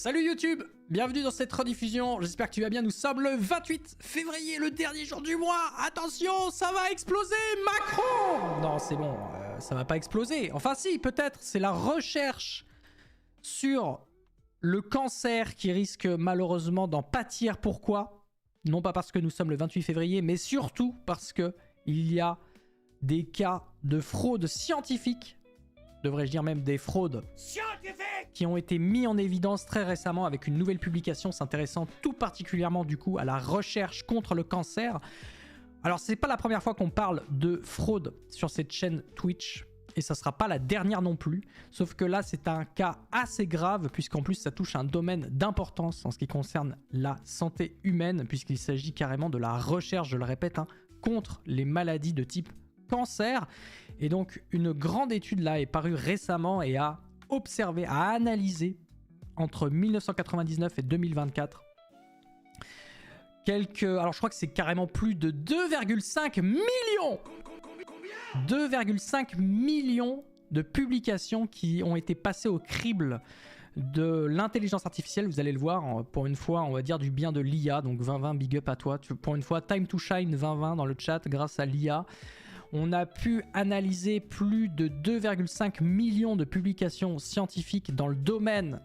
Salut YouTube, bienvenue dans cette rediffusion, j'espère que tu vas bien, nous sommes le 28 février, le dernier jour du mois. Attention, ça va exploser, Macron. Non, c'est bon, ça va pas exploser. Enfin si, peut-être, c'est la recherche sur le cancer qui risque malheureusement d'en pâtir. Pourquoi? Non pas parce que nous sommes le 28 février, mais surtout parce que il y a des cas de fraude scientifique, devrais-je dire même des fraudes qui ont été mis en évidence très récemment avec une nouvelle publication s'intéressant tout particulièrement du coup à la recherche contre le cancer. Alors c'est pas la première fois qu'on parle de fraude sur cette chaîne Twitch et ça sera pas la dernière non plus, sauf que là c'est un cas assez grave puisqu'en plus ça touche un domaine d'importance en ce qui concerne la santé humaine puisqu'il s'agit carrément de la recherche, je le répète, contre les maladies de type cancer. Et donc une grande étude là est parue récemment et a observé, a analysé entre 1999 et 2024 alors je crois que c'est carrément plus de 2,5 millions 2,5 millions de publications qui ont été passées au crible de l'intelligence artificielle. Vous allez le voir, pour une fois on va dire du bien de l'IA, donc 2020 big up à toi, pour une fois time to shine 2020 dans le chat grâce à l'IA. On a pu analyser plus de 2,5 millions de publications scientifiques dans le domaine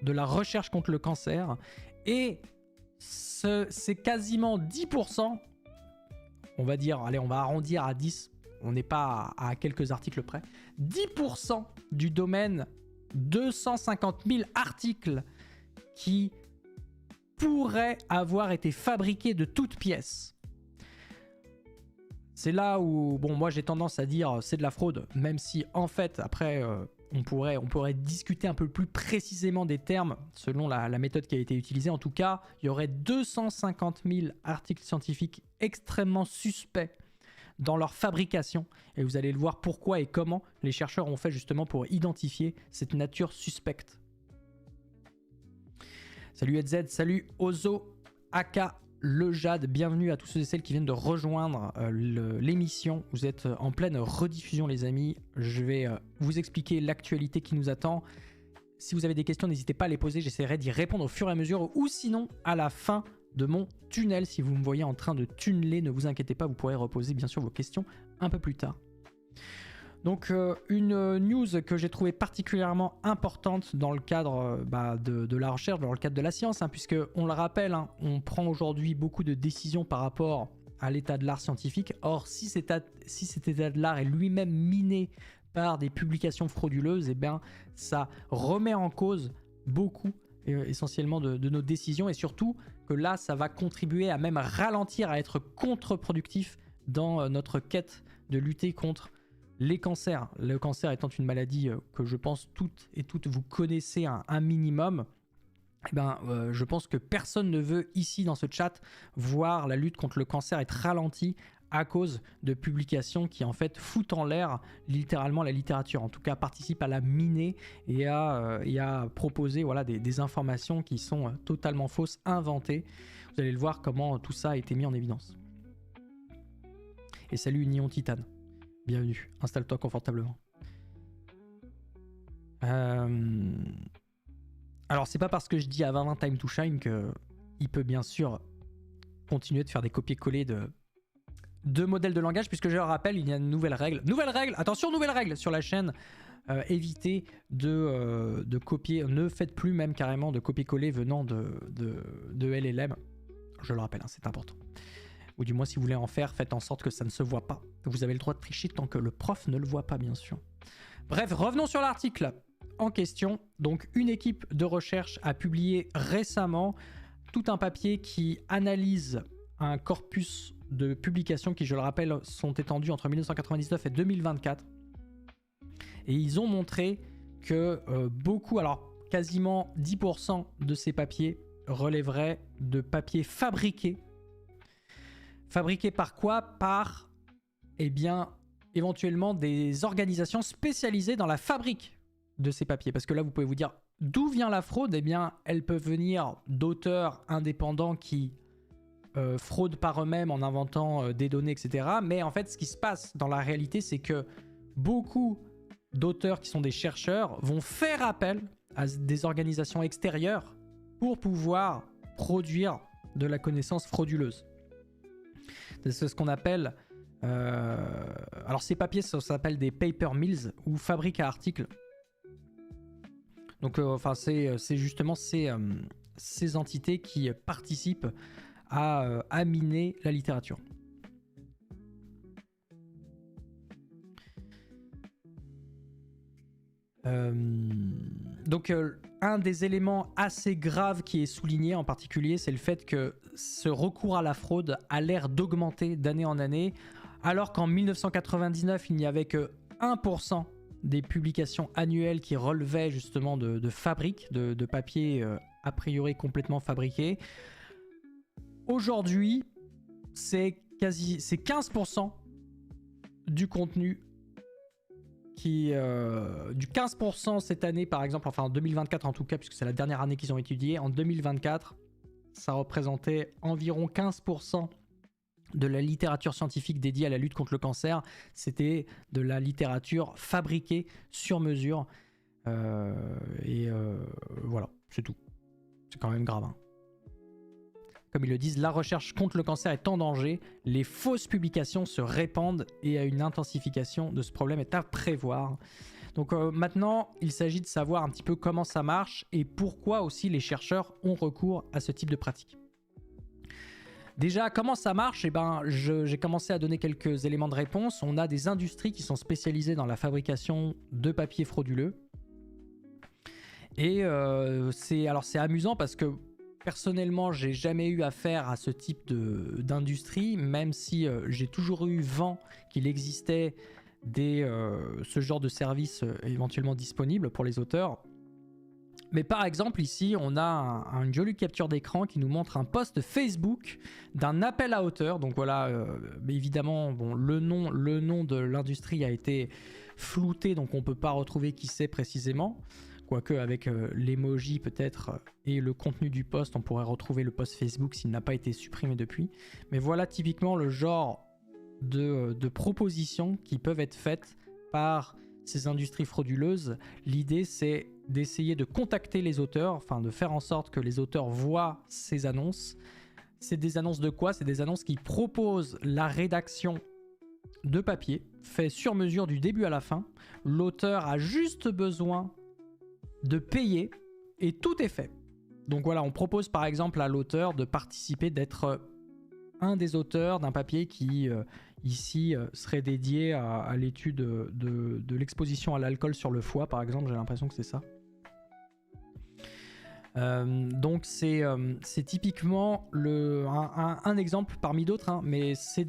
de la recherche contre le cancer. Et c'est quasiment 10%, on va dire, allez, on va arrondir à 10, on n'est pas à quelques articles près, 10% du domaine, 250 000 articles qui pourraient avoir été fabriqués de toutes pièces. C'est là où, bon, moi j'ai tendance à dire c'est de la fraude, même si en fait, après, on pourrait discuter un peu plus précisément des termes selon la méthode qui a été utilisée. En tout cas, il y aurait 250 000 articles scientifiques extrêmement suspects dans leur fabrication. Et vous allez le voir pourquoi et comment les chercheurs ont fait justement pour identifier cette nature suspecte. Salut EZ, salut Ozo, Aka, Le Jade, bienvenue à tous ceux et celles qui viennent de rejoindre l'émission. Vous êtes en pleine rediffusion les amis, je vais vous expliquer l'actualité qui nous attend. Si vous avez des questions, n'hésitez pas à les poser, j'essaierai d'y répondre au fur et à mesure ou sinon à la fin de mon tunnel. Si vous me voyez en train de tunneler, ne vous inquiétez pas, vous pourrez reposer bien sûr vos questions un peu plus tard. Donc une news que j'ai trouvée particulièrement importante dans le cadre de la recherche, dans le cadre de la science, puisque on le rappelle, on prend aujourd'hui beaucoup de décisions par rapport à l'état de l'art scientifique. Or, si cet état de l'art est lui-même miné par des publications frauduleuses, eh bien, ça remet en cause beaucoup, essentiellement de nos décisions, et surtout que là, ça va contribuer à même ralentir, à être contre-productif dans notre quête de lutter contre les cancers. Le cancer étant une maladie que je pense toutes et toutes vous connaissez un minimum, eh ben, je pense que personne ne veut ici dans ce chat voir la lutte contre le cancer être ralentie à cause de publications qui en fait foutent en l'air littéralement la littérature, en tout cas participent à la miner et à proposer voilà, des informations qui sont totalement fausses, inventées. Vous allez le voir comment tout ça a été mis en évidence. Et salut Union Titane. Bienvenue, installe-toi confortablement. Alors c'est pas parce que je dis à 2020 time to shine qu'il peut bien sûr continuer de faire des copier-coller de modèles de langage, puisque je le rappelle, il y a une nouvelle règle. Nouvelle règle, attention, nouvelle règle sur la chaîne. Évitez de copier, ne faites plus même carrément de copier-coller venant de LLM. Je le rappelle, c'est important. Ou du moins si vous voulez en faire, faites en sorte que ça ne se voit pas. Vous avez le droit de tricher tant que le prof ne le voit pas, bien sûr. Bref, revenons sur l'article en question. Donc une équipe de recherche a publié récemment tout un papier qui analyse un corpus de publications qui, je le rappelle, sont étendues entre 1999 et 2024. Et ils ont montré que beaucoup, alors quasiment 10% de ces papiers relèveraient de papiers fabriqués. Fabriqués par quoi? Par, eh bien, éventuellement des organisations spécialisées dans la fabrique de ces papiers. Parce que là, vous pouvez vous dire, d'où vient la fraude? Eh bien, elle peut venir d'auteurs indépendants qui fraudent par eux-mêmes en inventant des données, etc. Mais en fait, ce qui se passe dans la réalité, c'est que beaucoup d'auteurs qui sont des chercheurs vont faire appel à des organisations extérieures pour pouvoir produire de la connaissance frauduleuse. C'est ce qu'on appelle... alors ces papiers, ça s'appelle des paper mills ou fabriques à articles. Donc c'est justement ces entités qui participent à miner la littérature. Donc un des éléments assez graves qui est souligné en particulier, c'est le fait que ce recours à la fraude a l'air d'augmenter d'année en année, alors qu'en 1999, il n'y avait que 1% des publications annuelles qui relevaient justement de fabriques, de papier a priori complètement fabriqués. Aujourd'hui, c'est 15% du contenu du 15% cette année par exemple, enfin en 2024 en tout cas, puisque c'est la dernière année qu'ils ont étudié. En 2024, ça représentait environ 15% de la littérature scientifique dédiée à la lutte contre le cancer. C'était de la littérature fabriquée sur mesure. Voilà, c'est tout. C'est quand même grave, hein. Comme ils le disent, la recherche contre le cancer est en danger, les fausses publications se répandent et une intensification de ce problème est à prévoir. Donc maintenant, il s'agit de savoir un petit peu comment ça marche et pourquoi aussi les chercheurs ont recours à ce type de pratique. Déjà, comment ça marche ? J'ai commencé à donner quelques éléments de réponse. On a des industries qui sont spécialisées dans la fabrication de papier frauduleux. Et c'est amusant parce que personnellement, j'ai jamais eu affaire à ce type d'industrie, même si j'ai toujours eu vent qu'il existait ce genre de service éventuellement disponible pour les auteurs. Mais par exemple, ici, on a une jolie capture d'écran qui nous montre un post Facebook d'un appel à auteurs. Donc voilà, évidemment, bon, le nom de l'industrie a été flouté, donc on ne peut pas retrouver qui c'est précisément. Quoique avec l'emoji peut-être et le contenu du post, on pourrait retrouver le post Facebook s'il n'a pas été supprimé depuis. Mais voilà typiquement le genre de propositions qui peuvent être faites par ces industries frauduleuses. L'idée, c'est d'essayer de contacter les auteurs, enfin de faire en sorte que les auteurs voient ces annonces. C'est des annonces de quoi ? C'est des annonces qui proposent la rédaction de papier, fait sur mesure du début à la fin. L'auteur a juste besoin de payer et tout est fait. Donc voilà, on propose par exemple à l'auteur de participer, d'être un des auteurs d'un papier qui ici serait dédié à l'étude de l'exposition à l'alcool sur le foie par exemple, j'ai l'impression que c'est ça. Donc c'est typiquement un exemple parmi d'autres, hein, mais c'est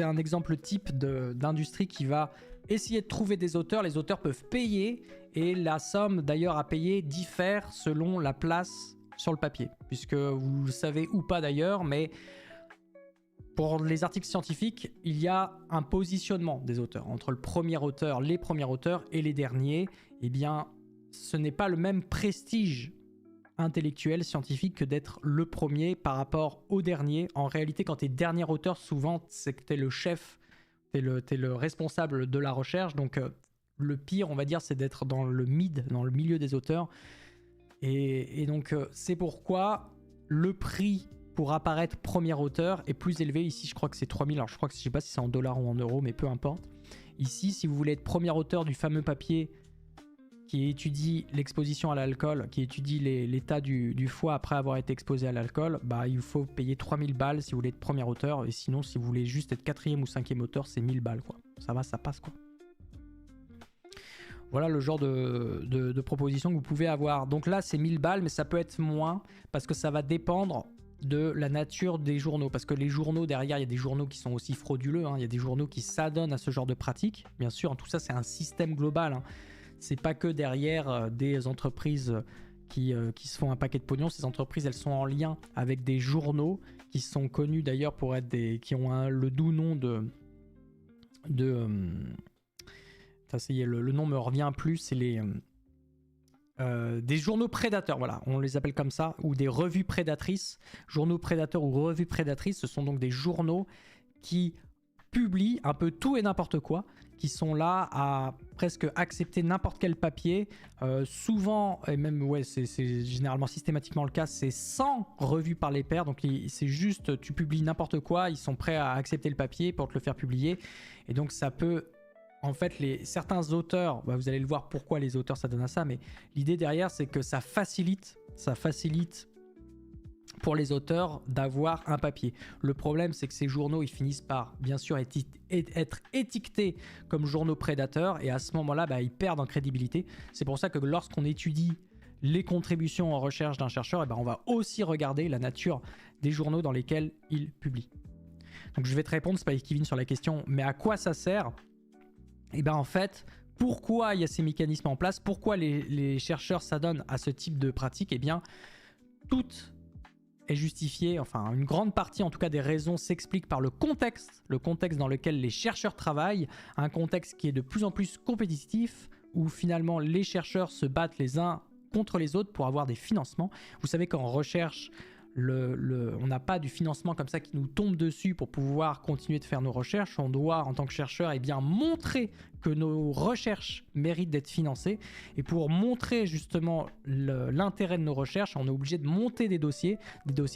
un exemple type d'industrie qui va essayer de trouver des auteurs. Les auteurs peuvent payer et la somme d'ailleurs à payer diffère selon la place sur le papier, puisque vous le savez ou pas d'ailleurs, mais pour les articles scientifiques, il y a un positionnement des auteurs. Entre le premier auteur, les premiers auteurs et les derniers, eh bien, ce n'est pas le même prestige intellectuel, scientifique que d'être le premier par rapport au dernier. En réalité, quand tu es dernier auteur, souvent, c'est que tu es le chef, t'es le responsable de la recherche. Donc, le pire, on va dire, c'est d'être dans le mid, dans le milieu des auteurs. Et donc, c'est pourquoi le prix pour apparaître premier auteur est plus élevé. Ici, je crois que c'est 3000. Alors, je sais pas si c'est en dollars ou en euros, mais peu importe. Ici, si vous voulez être premier auteur du fameux papier qui étudie l'exposition à l'alcool, qui étudie l'état du foie après avoir été exposé à l'alcool, bah, il faut payer 3000 balles si vous voulez être premier auteur. Et sinon, si vous voulez juste être quatrième ou cinquième auteur, c'est 1000 balles, quoi. Ça va, ça passe, quoi. Voilà le genre de proposition que vous pouvez avoir. Donc là, c'est 1000 balles, mais ça peut être moins parce que ça va dépendre de la nature des journaux. Parce que les journaux, derrière, il y a des journaux qui sont aussi frauduleux, hein. Il y a des journaux qui s'adonnent à ce genre de pratiques. Bien sûr, tout ça, c'est un système global, hein. C'est pas que derrière des entreprises qui se font un paquet de pognon. Ces entreprises, elles sont en lien avec des journaux qui sont connus d'ailleurs pour être qui ont le doux nom ça, le nom me revient plus, c'est des journaux prédateurs, voilà, on les appelle comme ça, ou des revues prédatrices. Journaux prédateurs ou revues prédatrices, ce sont donc des journaux qui publient un peu tout et n'importe quoi, qui sont là à presque accepter n'importe quel papier. Souvent, et même ouais, c'est généralement systématiquement le cas, c'est sans revue par les pairs. Donc c'est juste, tu publies n'importe quoi, ils sont prêts à accepter le papier pour te le faire publier. Et donc ça peut... En fait, certains auteurs, bah, vous allez le voir pourquoi les auteurs ça donne à ça, mais l'idée derrière c'est que ça facilite pour les auteurs d'avoir un papier. Le problème, c'est que ces journaux, ils finissent par, bien sûr, être étiquetés comme journaux prédateurs, et à ce moment-là, bah, ils perdent en crédibilité. C'est pour ça que lorsqu'on étudie les contributions en recherche d'un chercheur, et bah, on va aussi regarder la nature des journaux dans lesquels il publie. Donc je vais te répondre, Spike Kevin, sur la question, mais à quoi ça sert? Et bien en fait, pourquoi il y a ces mécanismes en place? Pourquoi les chercheurs s'adonnent à ce type de pratique? Et bien, toutes est justifié, enfin une grande partie en tout cas des raisons s'explique par le contexte dans lequel les chercheurs travaillent, un contexte qui est de plus en plus compétitif, où finalement les chercheurs se battent les uns contre les autres pour avoir des financements. Vous savez qu'en recherche, on n'a pas du financement comme ça qui nous tombe dessus pour pouvoir continuer de faire nos recherches. On doit, en tant que chercheur, bien montrer que nos recherches méritent d'être financées. Et pour montrer justement l'intérêt de nos recherches, on est obligé de monter des dossiers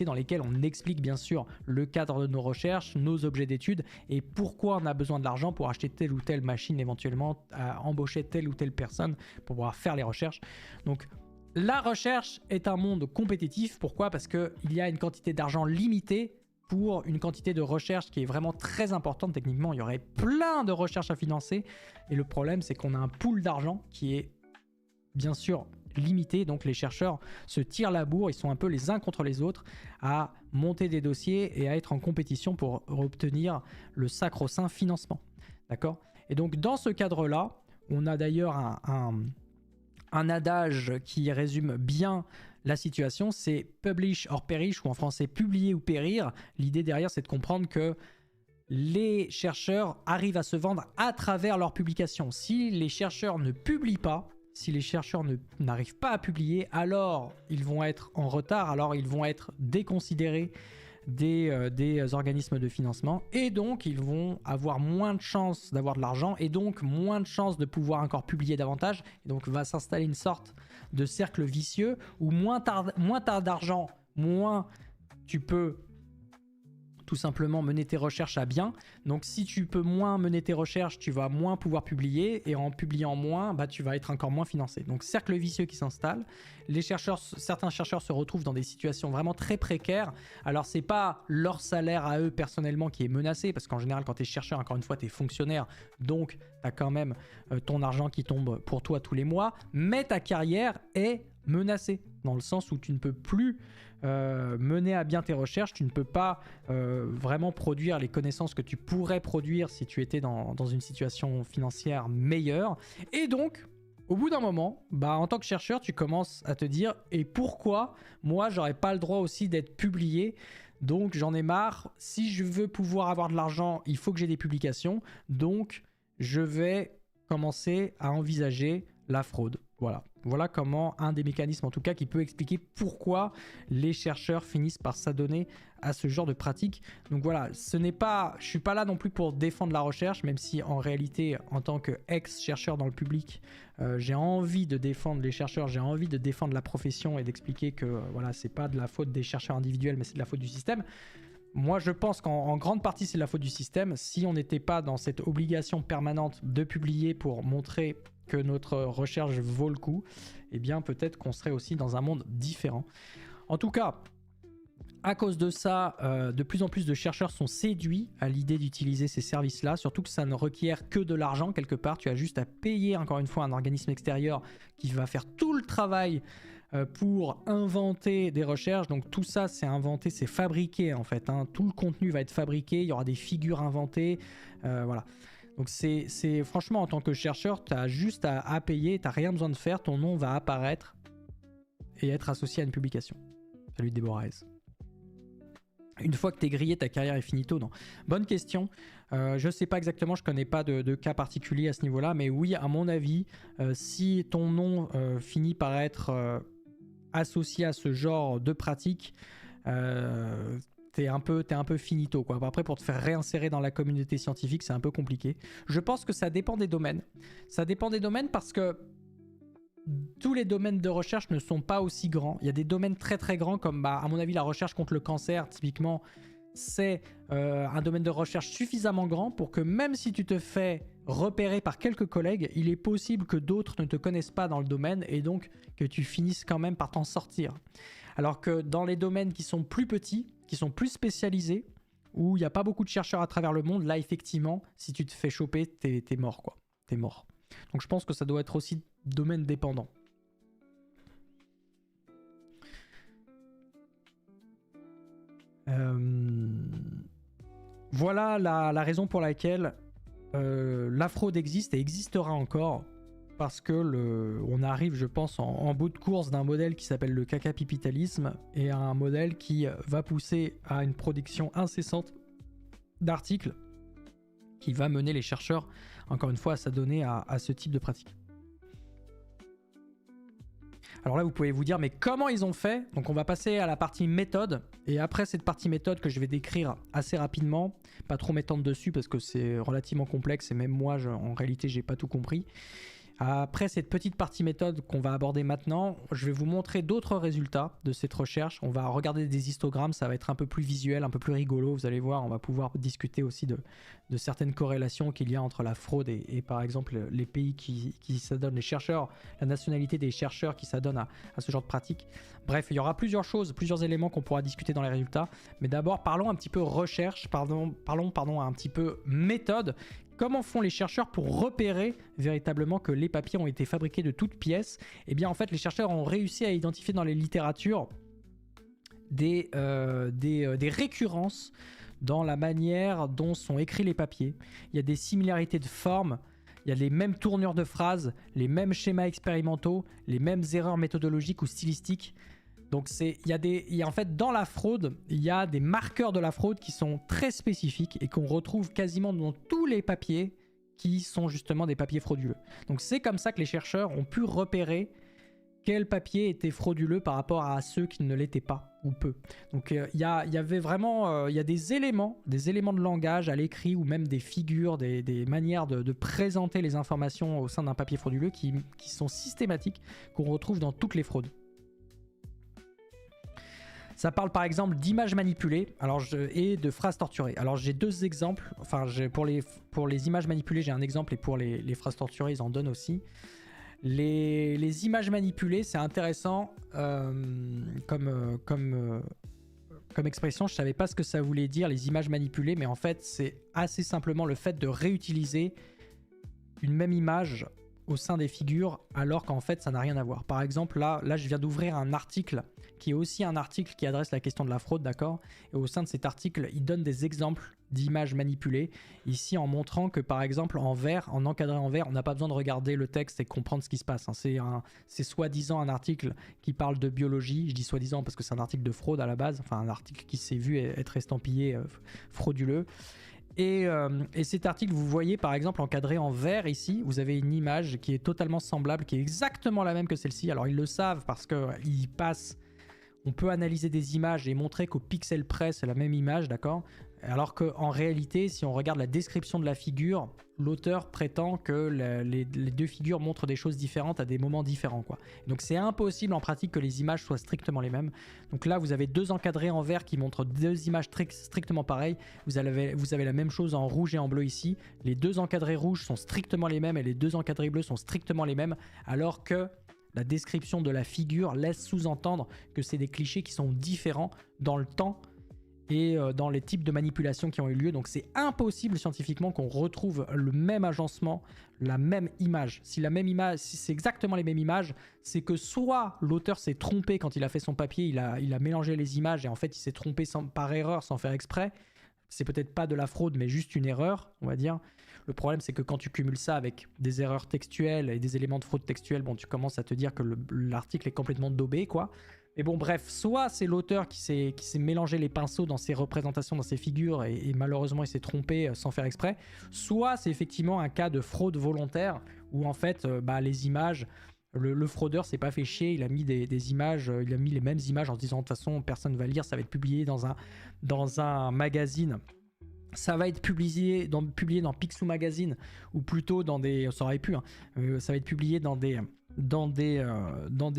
dans lesquels on explique bien sûr le cadre de nos recherches, nos objets d'études et pourquoi on a besoin de l'argent pour acheter telle ou telle machine, éventuellement à embaucher telle ou telle personne pour pouvoir faire les recherches. Donc, la recherche est un monde compétitif. Pourquoi? Parce qu'il y a une quantité d'argent limitée pour une quantité de recherche qui est vraiment très importante. Techniquement, il y aurait plein de recherches à financer. Et le problème, c'est qu'on a un pool d'argent qui est bien sûr limité. Donc les chercheurs se tirent la bourre. Ils sont un peu les uns contre les autres à monter des dossiers et à être en compétition pour obtenir le sacro-saint financement. D'accord? Et donc dans ce cadre-là, on a d'ailleurs un adage qui résume bien la situation, c'est publish or perish, ou en français publier ou périr. L'idée derrière, c'est de comprendre que les chercheurs arrivent à se vendre à travers leurs publications. Si les chercheurs ne publient pas, si les chercheurs n'arrivent pas à publier, alors ils vont être en retard, alors ils vont être déconsidérés des organismes de financement, et donc ils vont avoir moins de chances d'avoir de l'argent et donc moins de chances de pouvoir encore publier davantage, et donc va s'installer une sorte de cercle vicieux où moins t'as d'argent, moins tu peux tout simplement mener tes recherches à bien. Donc si tu peux moins mener tes recherches, tu vas moins pouvoir publier, et en publiant moins, bah, tu vas être encore moins financé. Donc cercle vicieux qui s'installe. Certains chercheurs se retrouvent dans des situations vraiment très précaires. Alors c'est pas leur salaire à eux personnellement qui est menacé, parce qu'en général quand tu es chercheur, encore une fois, tu es fonctionnaire, donc tu as quand même ton argent qui tombe pour toi tous les mois, mais ta carrière est menacée, dans le sens où tu ne peux plus mener à bien tes recherches, tu ne peux pas vraiment produire les connaissances que tu pourrais produire si tu étais dans une situation financière meilleure. Et donc, au bout d'un moment, bah, en tant que chercheur, tu commences à te dire « Et pourquoi moi, j'aurais pas le droit aussi d'être publié ? Donc, j'en ai marre. Si je veux pouvoir avoir de l'argent, il faut que j'ai des publications. Donc, je vais commencer à envisager la fraude. » Voilà comment un des mécanismes en tout cas qui peut expliquer pourquoi les chercheurs finissent par s'adonner à ce genre de pratique. Donc voilà, je suis pas là non plus pour défendre la recherche, même si en réalité en tant qu'ex-chercheur dans le public, j'ai envie de défendre les chercheurs, j'ai envie de défendre la profession et d'expliquer que voilà, c'est pas de la faute des chercheurs individuels, mais c'est de la faute du système. Moi, je pense qu'en grande partie, c'est de la faute du système. Si on n'était pas dans cette obligation permanente de publier pour montrer que notre recherche vaut le coup, eh bien peut-être qu'on serait aussi dans un monde différent. En tout cas, à cause de ça, de plus en plus de chercheurs sont séduits à l'idée d'utiliser ces services-là, surtout que ça ne requiert que de l'argent quelque part. Tu as juste à payer encore une fois un organisme extérieur qui va faire tout le travail pour inventer des recherches. Donc tout ça, c'est inventé, c'est fabriqué en fait, hein. Tout le contenu va être fabriqué, il y aura des figures inventées, voilà. Donc c'est franchement, en tant que chercheur, tu as juste à payer, tu n'as rien besoin de faire, ton nom va apparaître et être associé à une publication. Salut Déborah. Une fois que tu es grillé, ta carrière est finito, non? Bonne question. Je ne sais pas exactement, je ne connais pas de cas particulier à ce niveau-là, mais oui, à mon avis, si ton nom finit par être associé à ce genre de pratique, t'es un peu finito, quoi. Après, pour te faire réinsérer dans la communauté scientifique, c'est un peu compliqué. Je pense que ça dépend des domaines. Ça dépend des domaines parce que tous les domaines de recherche ne sont pas aussi grands. Il y a des domaines très très grands comme, à mon avis, la recherche contre le cancer, typiquement, c'est un domaine de recherche suffisamment grand pour que même si tu te fais repérer par quelques collègues, il est possible que d'autres ne te connaissent pas dans le domaine et donc que tu finisses quand même par t'en sortir. Alors que dans les domaines qui sont plus petits, qui sont plus spécialisés, où il n'y a pas beaucoup de chercheurs à travers le monde, là effectivement, si tu te fais choper, t'es mort, quoi. T'es mort. Donc je pense que ça doit être aussi domaine dépendant. Voilà la raison pour laquelle la fraude existe et existera encore, parce que on arrive, je pense, en bout de course d'un modèle qui s'appelle le cacapipitalisme et à un modèle qui va pousser à une production incessante d'articles qui va mener les chercheurs, encore une fois, à s'adonner à ce type de pratique. Alors là, vous pouvez vous dire, mais comment ils ont fait? Donc on va passer à la partie méthode. Et après cette partie méthode que je vais décrire assez rapidement, pas trop m'étendre dessus parce que c'est relativement complexe et même moi, en réalité, j'ai pas tout compris. Après cette petite partie méthode qu'on va aborder maintenant, je vais vous montrer d'autres résultats de cette recherche. On va regarder des histogrammes, ça va être un peu plus visuel, un peu plus rigolo. Vous allez voir, on va pouvoir discuter aussi de certaines corrélations qu'il y a entre la fraude et par exemple les pays qui s'adonnent, les chercheurs, la nationalité des chercheurs qui s'adonnent à ce genre de pratique. Bref, il y aura plusieurs choses, plusieurs éléments qu'on pourra discuter dans les résultats. Mais d'abord, parlons un petit peu recherche, parlons un petit peu méthode. Comment font les chercheurs pour repérer véritablement que les papiers ont été fabriqués de toutes pièces? Eh bien, en fait, les chercheurs ont réussi à identifier dans les littératures des récurrences dans la manière dont sont écrits les papiers. Il y a des similarités de forme, il y a les mêmes tournures de phrases, les mêmes schémas expérimentaux, les mêmes erreurs méthodologiques ou stylistiques. Donc en fait, dans la fraude, il y a des marqueurs de la fraude qui sont très spécifiques et qu'on retrouve quasiment dans tous les papiers qui sont justement des papiers frauduleux. Donc c'est comme ça que les chercheurs ont pu repérer quels papiers étaient frauduleux par rapport à ceux qui ne l'étaient pas ou peu. Donc il y avait vraiment il y a des éléments de langage à l'écrit ou même des figures, des manières de présenter les informations au sein d'un papier frauduleux qui sont systématiques, qu'on retrouve dans toutes les fraudes. Ça parle par exemple d'images manipulées et de phrases torturées. Alors j'ai deux exemples. Enfin, pour les images manipulées, j'ai un exemple et pour les phrases torturées, ils en donnent aussi. Les images manipulées, c'est intéressant comme expression. Je ne savais pas ce que ça voulait dire, les images manipulées, mais en fait, c'est assez simplement le fait de réutiliser une même image au sein des figures alors qu'en fait ça n'a rien à voir. Par exemple là je viens d'ouvrir un article qui est aussi un article qui adresse la question de la fraude, d'accord? Et au sein de cet article, il donne des exemples d'images manipulées, ici en montrant que par exemple en vert, en encadré en vert, on n'a pas besoin de regarder le texte et comprendre ce qui se passe. C'est soi-disant un article qui parle de biologie, je dis soi-disant parce que c'est un article de fraude à la base, enfin un article qui s'est vu être estampillé frauduleux. Et cet article, vous voyez par exemple encadré en vert ici, vous avez une image qui est totalement semblable, qui est exactement la même que celle-ci. Alors ils le savent parce qu'ils passent, on peut analyser des images et montrer qu'au pixel près c'est la même image, d'accord? Alors qu'en réalité, si on regarde la description de la figure, l'auteur prétend que les deux figures montrent des choses différentes à des moments différents, quoi. Donc c'est impossible en pratique que les images soient strictement les mêmes. Donc là, vous avez deux encadrés en vert qui montrent deux images strictement pareilles. Vous avez la même chose en rouge et en bleu ici. Les deux encadrés rouges sont strictement les mêmes et les deux encadrés bleus sont strictement les mêmes, alors que la description de la figure laisse sous-entendre que c'est des clichés qui sont différents dans le temps et dans les types de manipulations qui ont eu lieu. Donc c'est impossible scientifiquement qu'on retrouve le même agencement, la même image. Si c'est exactement les mêmes images, c'est que soit l'auteur s'est trompé quand il a fait son papier, il a mélangé les images et en fait il s'est trompé par erreur, sans faire exprès. C'est peut-être pas de la fraude, mais juste une erreur, on va dire. Le problème, c'est que quand tu cumules ça avec des erreurs textuelles et des éléments de fraude textuelle, bon, tu commences à te dire que l'article est complètement daubé, quoi. Mais bon, bref, soit c'est l'auteur qui s'est mélangé les pinceaux dans ses représentations, dans ses figures, et malheureusement il s'est trompé sans faire exprès, soit c'est effectivement un cas de fraude volontaire où en fait les images Le fraudeur s'est pas fait chier, il a mis des images, il a mis les mêmes images en se disant de toute façon personne va lire, ça va être publié dans un magazine. Ça va être publié dans Picsou Magazine, ou plutôt dans des... Ça aurait pu, hein, ça va être publié dans des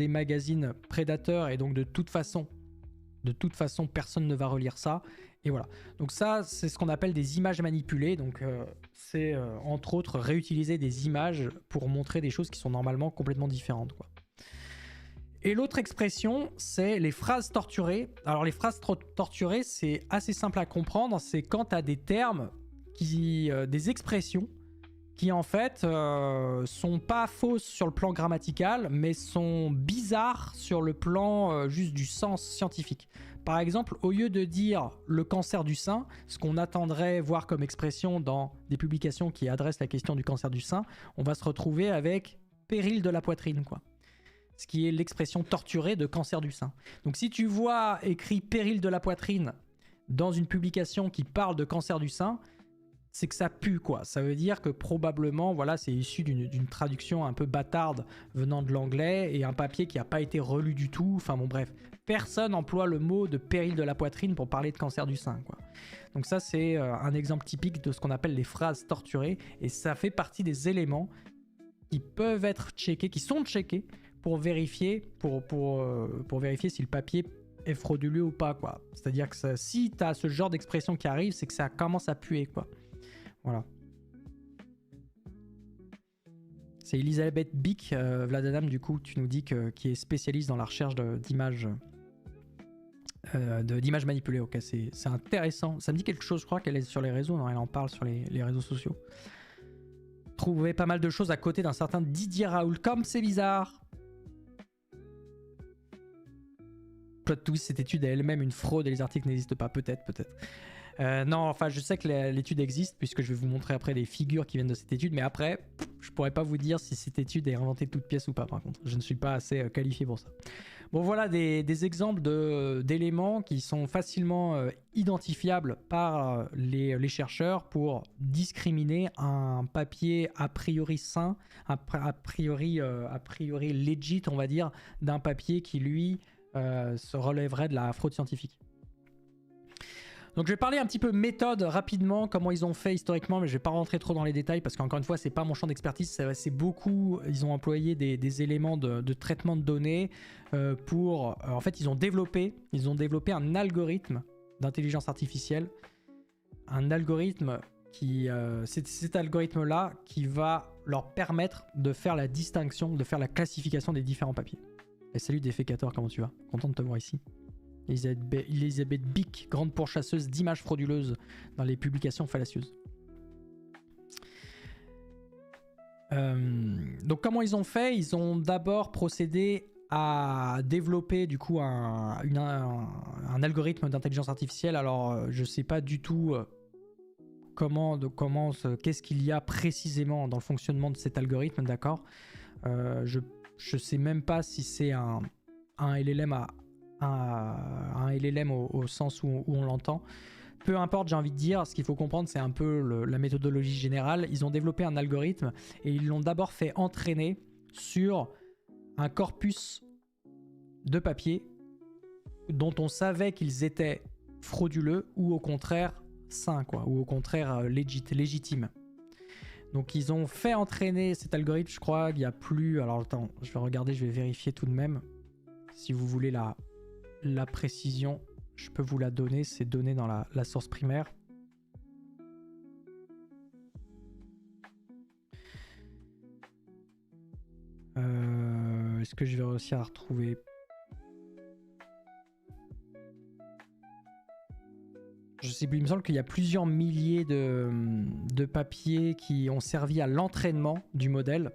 magazines prédateurs, et donc de toute façon, personne ne va relire ça. Et voilà. Donc ça, c'est ce qu'on appelle des images manipulées. Donc c'est entre autres réutiliser des images pour montrer des choses qui sont normalement complètement différentes, quoi. Et l'autre expression, c'est les phrases torturées. Alors les phrases torturées, c'est assez simple à comprendre. C'est quand tu as des termes, des expressions qui en fait sont pas fausses sur le plan grammatical, mais sont bizarres sur le plan juste du sens scientifique. Par exemple, au lieu de dire le cancer du sein, ce qu'on attendrait voir comme expression dans des publications qui adressent la question du cancer du sein, on va se retrouver avec péril de la poitrine, quoi. Ce qui est l'expression torturée de cancer du sein. Donc si tu vois écrit péril de la poitrine dans une publication qui parle de cancer du sein, c'est que ça pue, quoi. Ça veut dire que probablement, voilà, c'est issu d'une traduction un peu bâtarde venant de l'anglais et un papier qui n'a pas été relu du tout. Enfin bon, bref. Personne emploie le mot de péril de la poitrine pour parler de cancer du sein, quoi. Donc ça, c'est un exemple typique de ce qu'on appelle les phrases torturées, et ça fait partie des éléments qui peuvent être checkés, qui sont checkés pour vérifier, pour vérifier si le papier est frauduleux ou pas, quoi. C'est-à-dire que si tu as ce genre d'expression qui arrive, c'est que ça commence à puer, quoi. Voilà. C'est Elisabeth Bick, Vladanam, du coup, tu nous dis qui est spécialiste dans la recherche d'images manipulées. Ok, c'est intéressant. Ça me dit quelque chose, je crois qu'elle est sur les réseaux, non, elle en parle sur les réseaux sociaux. Trouver pas mal de choses à côté d'un certain Didier Raoult, comme c'est bizarre. Plot twist, cette étude est elle-même une fraude et les articles n'existent pas. Peut-être. Non, enfin, je sais que l'étude existe, puisque je vais vous montrer après des figures qui viennent de cette étude, mais après, je pourrais pas vous dire si cette étude est inventée de toutes pièces ou pas, par contre. Je ne suis pas assez qualifié pour ça. Bon, voilà des exemples d'éléments qui sont facilement identifiables par les chercheurs pour discriminer un papier a priori sain, a priori legit, on va dire, d'un papier qui, lui, se relèverait de la fraude scientifique. Donc je vais parler un petit peu méthode rapidement, comment ils ont fait historiquement, mais je vais pas rentrer trop dans les détails parce qu'encore une fois c'est pas mon champ d'expertise, c'est beaucoup, ils ont employé des éléments de traitement de données en fait ils ont développé un algorithme d'intelligence artificielle, un algorithme qui, cet algorithme là qui va leur permettre de faire la distinction, de faire la classification des différents papiers. Et salut Défécateur, comment tu vas? Content de te voir ici. Elisabeth Bick, grande pourchasseuse d'images frauduleuses dans les publications fallacieuses. Donc comment ils ont fait? Ils ont d'abord procédé à développer du coup un algorithme d'intelligence artificielle. Alors je sais pas du tout qu'est-ce qu'il y a précisément dans le fonctionnement de cet algorithme, d'accord. Je sais même pas si c'est un LLM un LLM au sens où on l'entend. Peu importe, j'ai envie de dire, ce qu'il faut comprendre, c'est un peu la méthodologie générale. Ils ont développé un algorithme et ils l'ont d'abord fait entraîner sur un corpus de papier dont on savait qu'ils étaient frauduleux ou au contraire sains, quoi, ou au contraire légitimes. Donc ils ont fait entraîner cet algorithme, je crois qu'il y a plus... Alors attends, je vais regarder, je vais vérifier tout de même. Si vous voulez la précision, je peux vous la donner, c'est donné dans la source primaire. Est-ce que je vais réussir à retrouver? Je sais plus, il me semble qu'il y a plusieurs milliers de papiers qui ont servi à l'entraînement du modèle.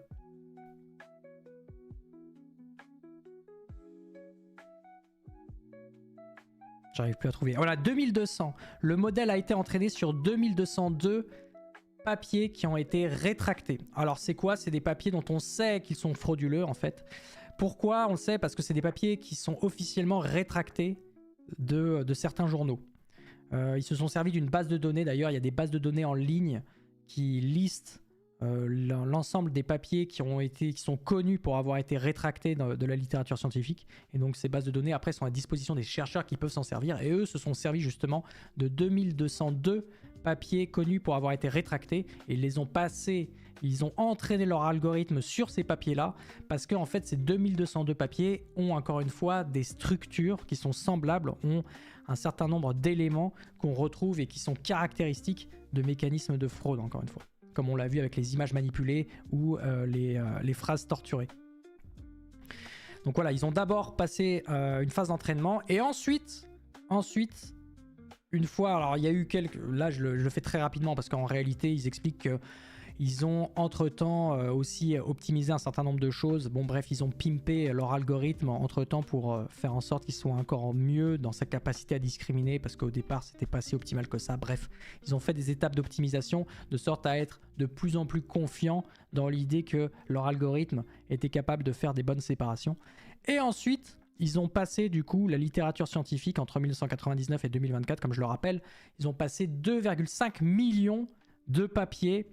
J'arrive plus à trouver. Voilà, 2200. Le modèle a été entraîné sur 2202 papiers qui ont été rétractés. Alors c'est quoi? C'est des papiers dont on sait qu'ils sont frauduleux en fait. Pourquoi on le sait? Parce que c'est des papiers qui sont officiellement rétractés de certains journaux. Ils se sont servis d'une base de données, d'ailleurs il y a des bases de données en ligne qui listent l'ensemble des papiers qui sont connus pour avoir été rétractés de la littérature scientifique. Et donc ces bases de données après sont à disposition des chercheurs qui peuvent s'en servir. Et eux se sont servis justement de 2202 papiers connus pour avoir été rétractés et ils ont entraîné leur algorithme sur ces papiers-là parce que en fait ces 2202 papiers ont encore une fois des structures qui sont semblables, ont un certain nombre d'éléments qu'on retrouve et qui sont caractéristiques de mécanismes de fraude encore une fois, comme on l'a vu avec les images manipulées ou les phrases torturées. Donc voilà, ils ont d'abord passé une phase d'entraînement et ensuite, une fois, alors il y a eu là je le fais très rapidement parce qu'en réalité ils expliquent qu'ils ont entre-temps aussi optimisé un certain nombre de choses. Bon bref, ils ont pimpé leur algorithme entre-temps pour faire en sorte qu'il soit encore mieux dans sa capacité à discriminer parce qu'au départ c'était pas si optimal que ça. Bref, ils ont fait des étapes d'optimisation de sorte à être de plus en plus confiants dans l'idée que leur algorithme était capable de faire des bonnes séparations. Et ensuite, ils ont passé du coup la littérature scientifique entre 1999 et 2024, comme je le rappelle, ils ont passé 2,5 millions de papiers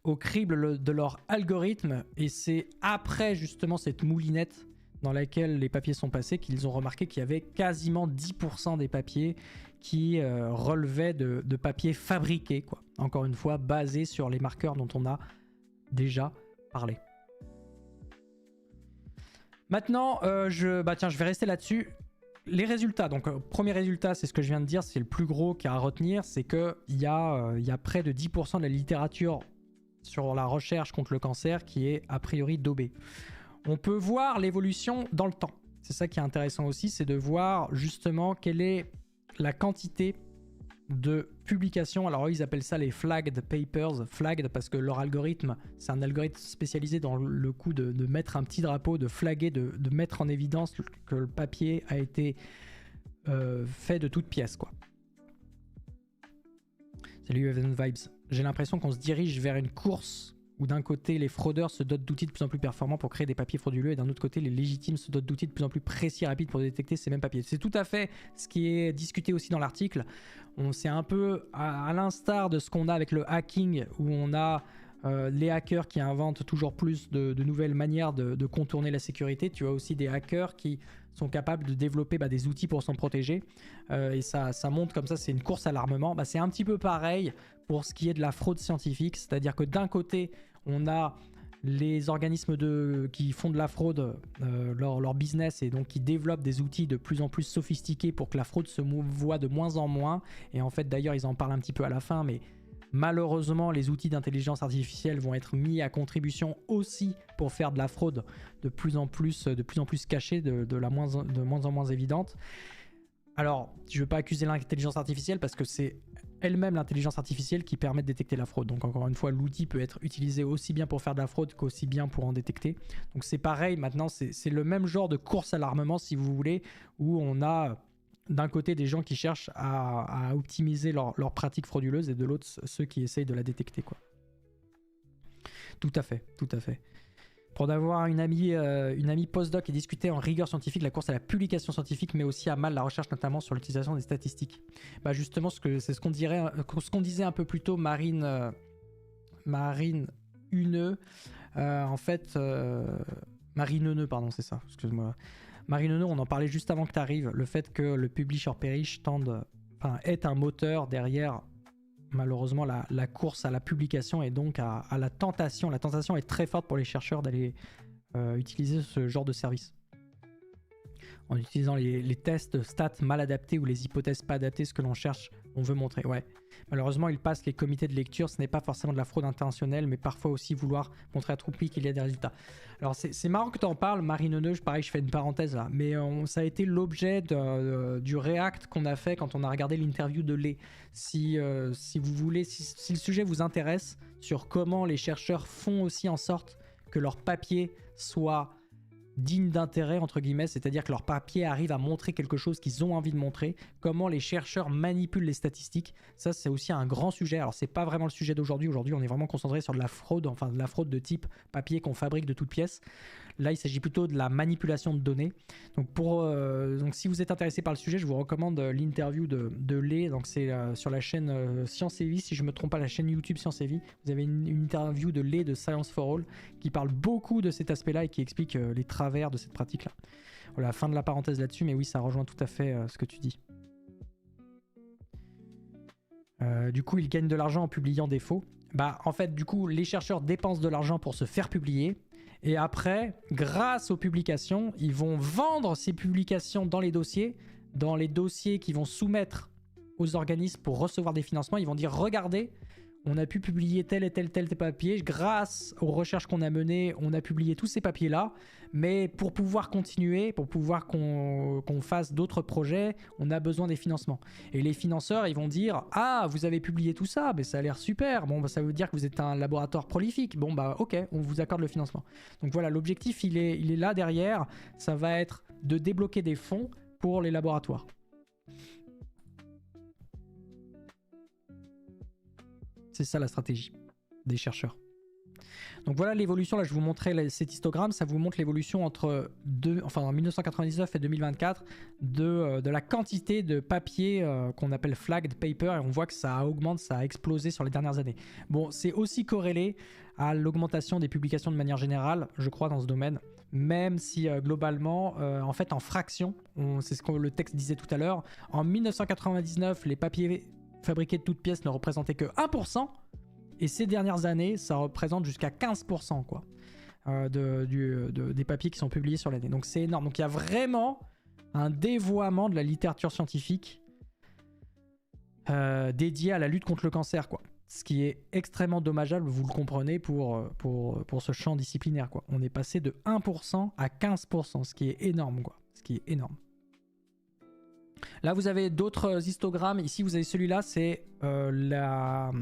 au crible de leur algorithme et c'est après justement cette moulinette dans laquelle les papiers sont passés qu'ils ont remarqué qu'il y avait quasiment 10% des papiers qui relevaient de papiers fabriqués, quoi. Encore une fois, basés sur les marqueurs dont on a déjà parlé. Maintenant, je vais rester là-dessus. Les résultats, donc premier résultat, c'est ce que je viens de dire, c'est le plus gros qu'il y a à retenir, c'est qu'il y a près de 10% de la littérature sur la recherche contre le cancer qui est a priori daubée. On peut voir l'évolution dans le temps. C'est ça qui est intéressant aussi, c'est de voir justement quelle est la quantité de publications. Alors eux, ils appellent ça les flagged papers, flagged parce que leur algorithme, c'est un algorithme spécialisé dans le coup de mettre un petit drapeau, de flaguer, de mettre en évidence que le papier a été fait de toutes pièces, quoi. Salut Evan Vibes. J'ai l'impression qu'on se dirige vers une course où d'un côté les fraudeurs se dotent d'outils de plus en plus performants pour créer des papiers frauduleux et d'un autre côté les légitimes se dotent d'outils de plus en plus précis et rapides pour détecter ces mêmes papiers. C'est tout à fait ce qui est discuté aussi dans l'article. C'est un peu à l'instar de ce qu'on a avec le hacking où on a les hackers qui inventent toujours plus de nouvelles manières de contourner la sécurité. Tu as aussi des hackers qui sont capables de développer des outils pour s'en protéger et ça monte comme ça, c'est une course à l'armement. C'est un petit peu pareil pour ce qui est de la fraude scientifique, c'est-à-dire que d'un côté on a les organismes qui font de la fraude, leur business, et donc qui développent des outils de plus en plus sophistiqués pour que la fraude se voit de moins en moins. Et en fait d'ailleurs ils en parlent un petit peu à la fin, mais malheureusement les outils d'intelligence artificielle vont être mis à contribution aussi pour faire de la fraude de plus en plus cachée, de moins en moins évidente. Alors je ne veux pas accuser l'intelligence artificielle parce que c'est elle-même l'intelligence artificielle qui permet de détecter la fraude. Donc encore une fois, l'outil peut être utilisé aussi bien pour faire de la fraude qu'aussi bien pour en détecter. Donc c'est pareil, maintenant c'est le même genre de course à l'armement si vous voulez, où on a d'un côté des gens qui cherchent à optimiser leurs pratiques frauduleuses et de l'autre ceux qui essayent de la détecter, quoi. Tout à fait, tout à fait. Pour avoir une amie postdoc et discuter en rigueur scientifique la course à la publication scientifique, mais aussi à mal la recherche, notamment sur l'utilisation des statistiques. Justement, c'est ce qu'on disait un peu plus tôt, Marine Huneux. En fait, Marine Huneux, pardon, c'est ça, excuse-moi. Marine Huneux, on en parlait juste avant que tu arrives, le fait que le publish or perish est un moteur derrière malheureusement la course à la publication et donc à la tentation. La tentation est très forte pour les chercheurs d'aller utiliser ce genre de service. En utilisant les tests stats mal adaptés ou les hypothèses pas adaptées, ce que l'on cherche, on veut montrer. Ouais. Malheureusement, ils passent les comités de lecture, ce n'est pas forcément de la fraude intentionnelle, mais parfois aussi vouloir montrer à Troupi qu'il y a des résultats. Alors c'est marrant que tu en parles, Marine Neuge, pareil, je fais une parenthèse là, mais ça a été l'objet du react qu'on a fait quand on a regardé l'interview de Lé. Si vous voulez, si le sujet vous intéresse, sur comment les chercheurs font aussi en sorte que leur papier soit digne d'intérêt, entre guillemets, c'est-à-dire que leur papier arrive à montrer quelque chose qu'ils ont envie de montrer, comment les chercheurs manipulent les statistiques, ça c'est aussi un grand sujet. Alors c'est pas vraiment le sujet d'aujourd'hui, on est vraiment concentré sur de la fraude, enfin de la fraude de type papier qu'on fabrique de toutes pièces. Là, il s'agit plutôt de la manipulation de données. Donc si vous êtes intéressé par le sujet, je vous recommande l'interview de Lé. Donc c'est sur la chaîne Science et Vie, si je ne me trompe pas, la chaîne YouTube Science et Vie. Vous avez une interview de Lé de Science for All qui parle beaucoup de cet aspect-là et qui explique les travers de cette pratique-là. Voilà, fin de la parenthèse là-dessus, mais oui, ça rejoint tout à fait ce que tu dis. Du coup, ils gagnent de l'argent en publiant des faux. Bah, en fait, du coup, les chercheurs dépensent de l'argent pour se faire publier. Et après, grâce aux publications, ils vont vendre ces publications dans les dossiers qu'ils vont soumettre aux organismes pour recevoir des financements. Ils vont dire, regardez, on a pu publier tel et tel papier. Grâce aux recherches qu'on a menées, on a publié tous ces papiers-là. Mais pour pouvoir continuer, pour pouvoir qu'on fasse d'autres projets, on a besoin des financements. Et les financeurs, ils vont dire, ah, vous avez publié tout ça, mais ça a l'air super. Bon, bah, ça veut dire que vous êtes un laboratoire prolifique. Bon, bah, ok, on vous accorde le financement. Donc voilà, l'objectif, il est là derrière. Ça va être de débloquer des fonds pour les laboratoires. C'est ça la stratégie des chercheurs. Donc voilà l'évolution, là je vous montrais cet histogramme, ça vous montre l'évolution entre en 1999 et 2024 de la quantité de papier qu'on appelle flagged paper, et on voit que ça augmente, ça a explosé sur les dernières années. Bon, c'est aussi corrélé à l'augmentation des publications de manière générale, je crois, dans ce domaine, même si globalement, en fait en fraction, c'est ce que le texte disait tout à l'heure, en 1999, les papiers fabriqués de toutes pièces ne représentaient que 1%, et ces dernières années, ça représente jusqu'à 15% quoi, des papiers qui sont publiés sur l'année. Donc c'est énorme. Donc il y a vraiment un dévoiement de la littérature scientifique dédiée à la lutte contre le cancer, quoi. Ce qui est extrêmement dommageable, vous le comprenez, pour ce champ disciplinaire, quoi. On est passé de 1% à 15%, ce qui est énorme, quoi. Ce qui est énorme. Là, vous avez d'autres histogrammes. Ici, vous avez celui-là, c'est comment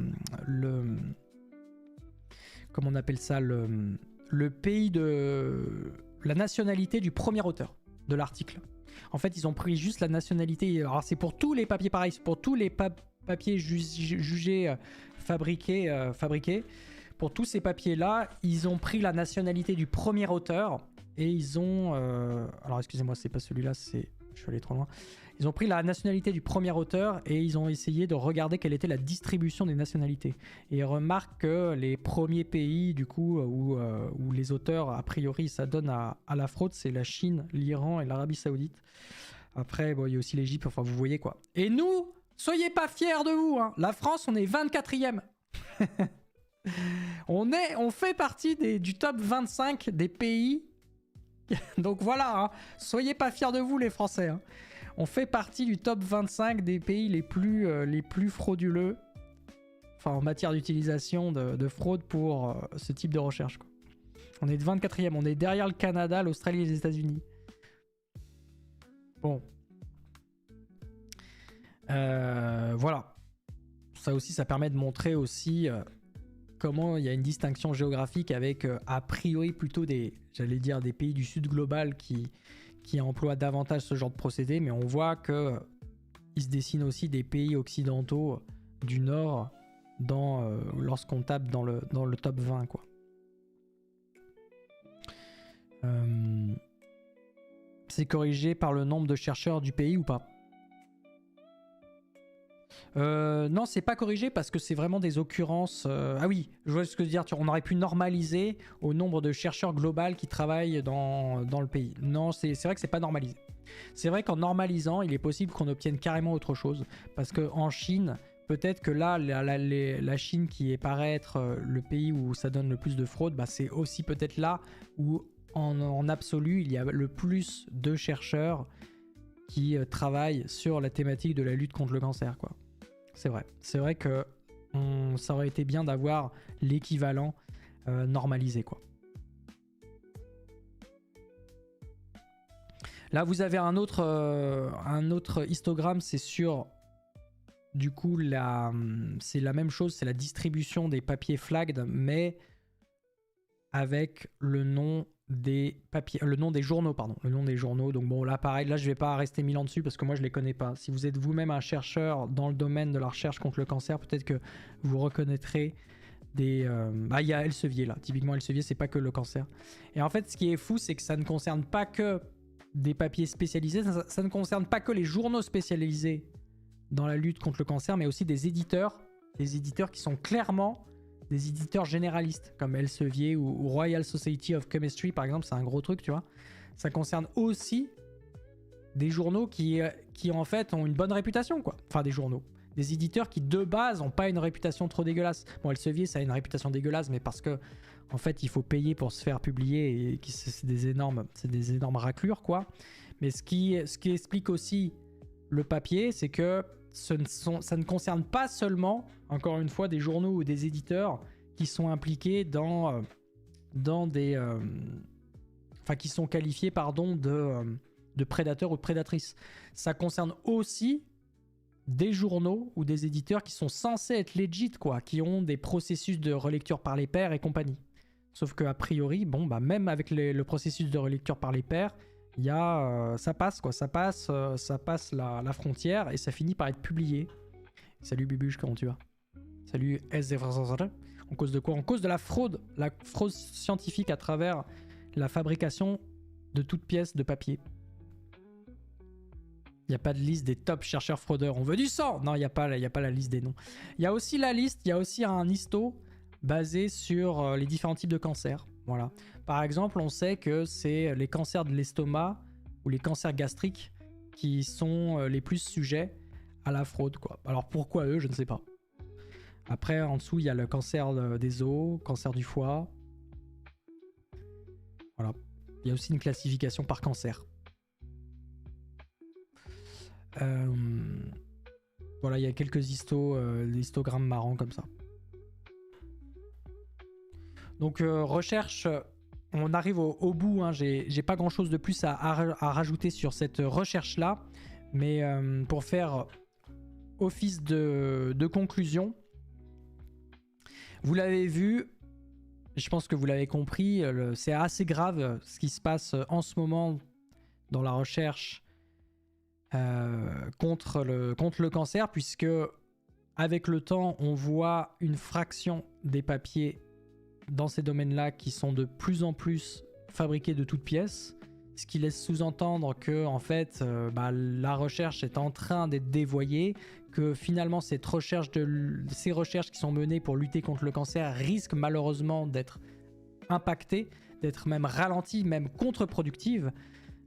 on appelle ça, le pays de la nationalité du premier auteur de l'article. En fait, ils ont pris juste la nationalité. Alors, c'est pour tous les papiers pareils, c'est pour tous les papiers jugés fabriqués. Pour tous ces papiers-là, ils ont pris la nationalité du premier auteur et ils ont... alors, excusez-moi, c'est pas celui-là, c'est... Je suis allé trop loin. Ils ont pris la nationalité du premier auteur et ils ont essayé de regarder quelle était la distribution des nationalités. Et ils remarquent que les premiers pays, du coup, où les auteurs, a priori, ça donne à la fraude, c'est la Chine, l'Iran et l'Arabie Saoudite. Après, bon, il y a aussi l'Égypte, enfin, vous voyez quoi. Et nous, soyez pas fiers de vous, hein. La France, on est 24e. on fait partie du top 25 des pays. Donc voilà, hein. Soyez pas fiers de vous, les Français, hein. On fait partie du top 25 des pays les plus frauduleux, enfin en matière d'utilisation de fraude pour ce type de recherche, quoi. On est de 24e, on est derrière le Canada, l'Australie et les États-Unis. Bon. Voilà. Ça aussi, ça permet de montrer aussi comment il y a une distinction géographique avec a priori plutôt des pays du sud global qui emploient davantage ce genre de procédé, mais on voit que il se dessine aussi des pays occidentaux du nord lorsqu'on tape dans le top 20, quoi. C'est corrigé par le nombre de chercheurs du pays ou pas? Non, c'est pas corrigé parce que c'est vraiment des occurrences. Ah oui, je vois ce que je veux dire. On aurait pu normaliser au nombre de chercheurs globaux qui travaillent dans le pays. Non, c'est vrai que c'est pas normalisé. C'est vrai qu'en normalisant, il est possible qu'on obtienne carrément autre chose. Parce qu'en Chine, peut-être que là, la Chine qui paraît être le pays où ça donne le plus de fraude, bah, c'est aussi peut-être là où en absolu, il y a le plus de chercheurs qui travaillent sur la thématique de la lutte contre le cancer, quoi. C'est vrai. C'est vrai que ça aurait été bien d'avoir l'équivalent normalisé, quoi. Là, vous avez un autre histogramme, c'est sur... Du coup, c'est la même chose, c'est la distribution des papiers flagged, mais avec le nom des papiers, le nom des journaux, pardon, le nom des journaux. Donc bon, là pareil, là je vais pas rester 1000 ans dessus parce que moi je les connais pas. Si vous êtes vous-même un chercheur dans le domaine de la recherche contre le cancer, peut-être que vous reconnaîtrez il y a Elsevier là. Typiquement, Elsevier, c'est pas que le cancer. Et en fait, ce qui est fou, c'est que ça ne concerne pas que des papiers spécialisés, ça ne concerne pas que les journaux spécialisés dans la lutte contre le cancer, mais aussi des éditeurs qui sont clairement des éditeurs généralistes, comme Elsevier ou Royal Society of Chemistry, par exemple, c'est un gros truc, tu vois. Ça concerne aussi des journaux qui en fait ont une bonne réputation, quoi. Enfin, des journaux. Des éditeurs qui de base n'ont pas une réputation trop dégueulasse. Bon, Elsevier, ça a une réputation dégueulasse, mais parce que en fait, il faut payer pour se faire publier et c'est des énormes raclures, quoi. Mais ce qui explique aussi le papier, c'est que ça ne concerne pas seulement, encore une fois, des journaux ou des éditeurs qui sont impliqués dans des... Enfin, qui sont qualifiés, pardon, de prédateurs ou de prédatrices. Ça concerne aussi des journaux ou des éditeurs qui sont censés être legit, quoi, qui ont des processus de relecture par les pairs et compagnie. Sauf qu'a priori, bon, bah, même avec le processus de relecture par les pairs, il y a, ça passe, quoi, ça passe la frontière et ça finit par être publié. Salut Bibuche, comment tu vas? Salut SZF. En cause de quoi? En cause de la fraude scientifique à travers la fabrication de toutes pièces de papier. Il n'y a pas de liste des top chercheurs fraudeurs. On veut du sang. Non, il n'y a pas la liste des noms. Il y a aussi la liste, il y a aussi un histo basé sur les différents types de cancers. Voilà. Par exemple, on sait que c'est les cancers de l'estomac ou les cancers gastriques qui sont les plus sujets à la fraude, quoi. Alors pourquoi eux, je ne sais pas. Après, en dessous, il y a le cancer des os, cancer du foie. Voilà. Il y a aussi une classification par cancer. Voilà, il y a quelques des histogrammes marrants comme ça. Donc recherche, on arrive au bout, hein. J'ai pas grand chose de plus à rajouter sur cette recherche là, mais pour faire office de conclusion, vous l'avez vu, je pense que vous l'avez compris, c'est assez grave ce qui se passe en ce moment dans la recherche contre le cancer, puisque avec le temps on voit une fraction des papiers dans ces domaines-là qui sont de plus en plus fabriqués de toutes pièces, ce qui laisse sous-entendre que en fait la recherche est en train d'être dévoyée, que finalement ces recherches qui sont menées pour lutter contre le cancer risquent malheureusement d'être impactées, d'être même ralenties, même contre-productives.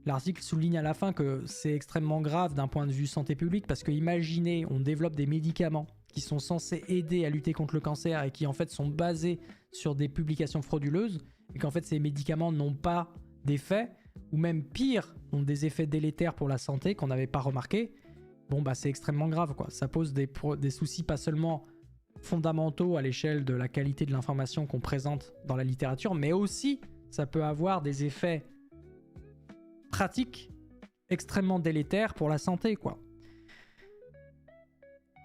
L'article souligne à la fin que c'est extrêmement grave d'un point de vue santé publique, parce que imaginez, on développe des médicaments qui sont censés aider à lutter contre le cancer et qui en fait sont basés sur des publications frauduleuses, et qu'en fait ces médicaments n'ont pas d'effet, ou même pire, ont des effets délétères pour la santé qu'on n'avait pas remarqué. Bon bah c'est extrêmement grave, quoi. Ça pose des soucis pas seulement fondamentaux à l'échelle de la qualité de l'information qu'on présente dans la littérature, mais aussi ça peut avoir des effets pratiques extrêmement délétères pour la santé, quoi.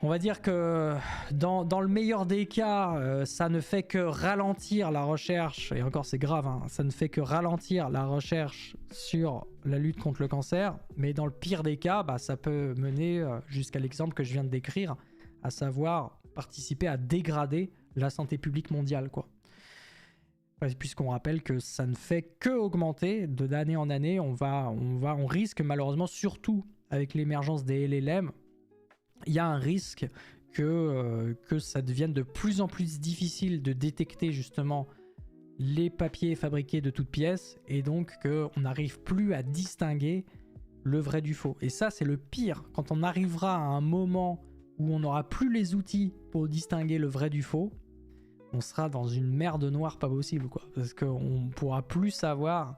On va dire que dans le meilleur des cas, ça ne fait que ralentir la recherche, et encore c'est grave, hein, ça ne fait que ralentir la recherche sur la lutte contre le cancer, mais dans le pire des cas, ça peut mener jusqu'à l'exemple que je viens de décrire, à savoir participer à dégrader la santé publique mondiale, quoi. Puisqu'on rappelle que ça ne fait que augmenter d'année en année, on risque malheureusement, surtout avec l'émergence des LLM, il y a un risque que ça devienne de plus en plus difficile de détecter justement les papiers fabriqués de toutes pièces, et donc qu'on n'arrive plus à distinguer le vrai du faux. Et ça, c'est le pire. Quand on arrivera à un moment où on n'aura plus les outils pour distinguer le vrai du faux, on sera dans une merde noire pas possible, quoi. Parce qu'on ne pourra plus savoir,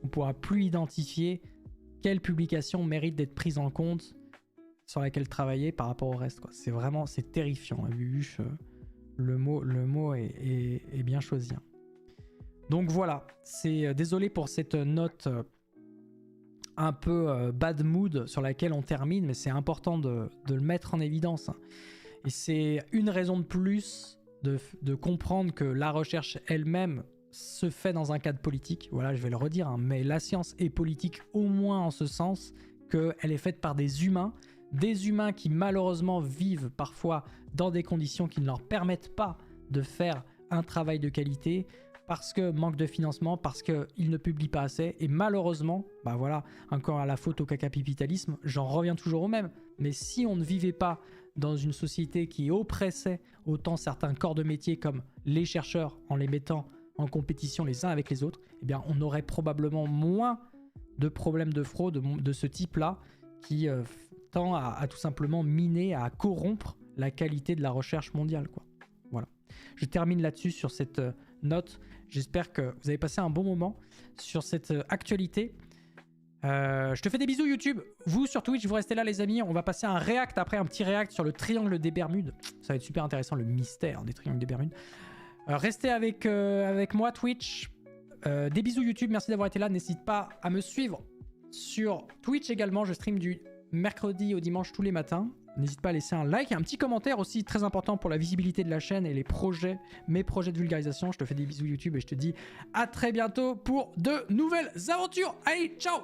on ne pourra plus identifier quelle publication mérite d'être prise en compte, sur laquelle travailler par rapport au reste, quoi. C'est vraiment, c'est terrifiant, hein, Bubuche, le mot est bien choisi, hein. Donc voilà, c'est désolé pour cette note un peu bad mood sur laquelle on termine, mais c'est important de le mettre en évidence, hein. Et c'est une raison de plus de comprendre que la recherche elle-même se fait dans un cadre politique. Voilà, je vais le redire, hein, mais la science est politique au moins en ce sens qu'elle est faite par des humains qui malheureusement vivent parfois dans des conditions qui ne leur permettent pas de faire un travail de qualité, parce que manque de financement, parce qu'ils ne publient pas assez. Et malheureusement, bah voilà, encore à la faute au capitalisme, j'en reviens toujours au même. Mais si on ne vivait pas dans une société qui oppressait autant certains corps de métier comme les chercheurs en les mettant en compétition les uns avec les autres, eh bien on aurait probablement moins de problèmes de fraude de ce type-là qui tend à tout simplement miner, à corrompre la qualité de la recherche mondiale, quoi. Voilà. Je termine là-dessus sur cette note. J'espère que vous avez passé un bon moment sur cette actualité. Je te fais des bisous YouTube. Vous sur Twitch, vous restez là les amis. On va passer un react après, un petit react sur le triangle des Bermudes. Ça va être super intéressant, le mystère des triangles des Bermudes. Restez avec moi Twitch. Des bisous YouTube, merci d'avoir été là. N'hésite pas à me suivre sur Twitch également. Je stream du mercredi au dimanche tous les matins. N'hésite pas à laisser un like et un petit commentaire aussi, très important pour la visibilité de la chaîne et mes projets de vulgarisation. Je te fais des bisous YouTube et je te dis à très bientôt pour de nouvelles aventures. Allez, ciao!